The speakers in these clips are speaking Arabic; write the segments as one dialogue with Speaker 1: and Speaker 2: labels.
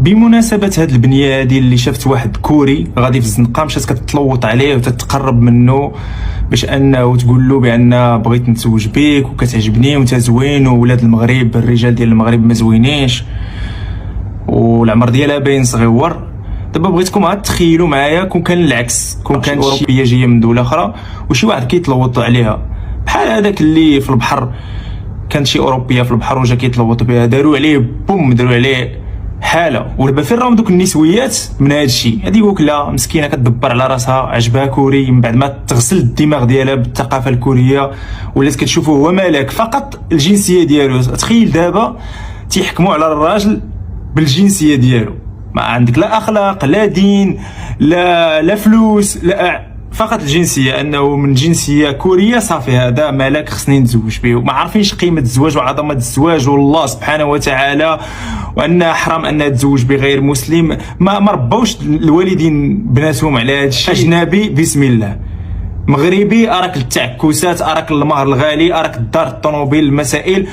Speaker 1: بمناسبة هاد البنية هادي اللي شافت واحد كوري غادي في الزنقة مشات كتلوط عليه وتتقرب منه باش انه تقول له بان بغيت نتزوج بيك وكتعجبني وانت زوين وولاد المغرب الرجال ديال المغرب ما زوينينش والعمر ديالها باين صغيور. دابا بغيتكم عاد تخيلوا معايا كون كان العكس، كون كانت اوروبيه جايه من دوله اخرى وشي واحد كيتلوط عليها بحال هذاك اللي في البحر، كانت شي اوروبيه في البحر وجا كيتلوط بها، داروا عليه بوم، داروا عليه حاله. ودابا فين راهم دوك النسويات من هذا الشيء؟ هذه وكله مسكينه كتدبر على راسها، عجبها كوري، من بعد ما تغسل الدماغ ديالها بالثقافه الكوريه ولات كتشوفه هو ملاك فقط الجنسيه ديالو. تخيل دابا تيحكموا على الراجل بالجنسيه ديالو، ما عندك لا اخلاق لا دين لا فلوس، لا فقط الجنسيه، انه من جنسيه كوريه صافي هذا ملاك خصني نتزوج به. ما عارفينش قيمه الزواج وعظمه الزواج والله سبحانه وتعالى، وان حرام ان تزوج بغير مسلم. ما ربوش الوالدين بناتهم على هذا الشيء. اجنبي بسم الله، مغربي اراك التعكسات، اراك المهر الغالي، اراك الدار الطوموبيل المسائل،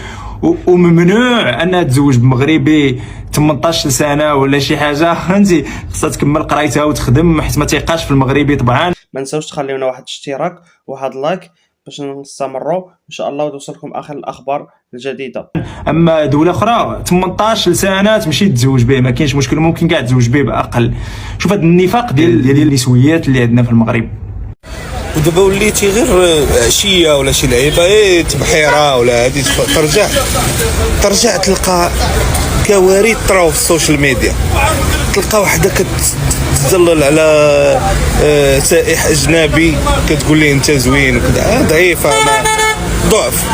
Speaker 1: وممنوع انها تزوج بمغربي 18 سنه ولا شي حاجه. فهمتي خصها تكمل قرايتها وتخدم حيت ما تيقاش في المغربي طبعا.
Speaker 2: ما نساوش تخليونا واحد الاشتراك وواحد لايك باش نستمروا ان شاء الله وتوصلكم اخر الاخبار الجديده.
Speaker 1: اما دوله اخرى 18 سنه تمشي تزوج به ما كاينش مشكل، ممكن كاع تزوج به باقل. شوف هذا النفاق ديال النسويات اللي عندنا في المغرب.
Speaker 3: ودابا وليتي غير عشيه ولا شي لعيبه تبحيره ولا هادي ترجع تلقى كوارث طراو في السوشيال ميديا. تلقى وحده كتظلل على سائح اجنبي كتقول ليه انت زوين وكذا، ضعيفه، ضعف،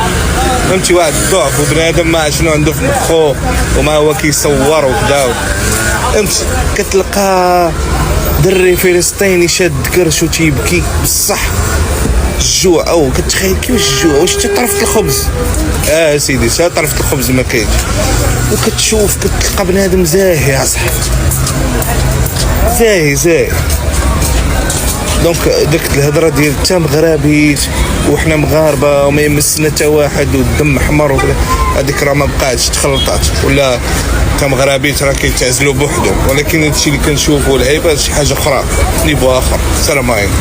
Speaker 3: فهمتي؟ واحد ضعف وبنادم ما شنو عنده في مخو وما هو كيصور وكذا، فهمتي؟ كتلقى دري فلسطيني شاد كرش وتيبكي بصح الجوع، او كتخيل كيفاش الجوع، واش طرفت الخبز؟ سيدي طرفت الخبز ما كاينش، وكتشوف كتلقى بنادم زاهي اصاحبي، زاهي. دونك داك الهضره ديال تا مغربيت وحنا مغاربه وما يمسنا حتى واحد والدم احمر وكذا، هذيك راه ما بقاتش تخلطات، ولا تا مغربيت راه كيتعزلوا بوحدهم. ولكن هادشي اللي كنشوفوا العيبه شي حاجه اخرى، نيفو اخر. السلام عليكم.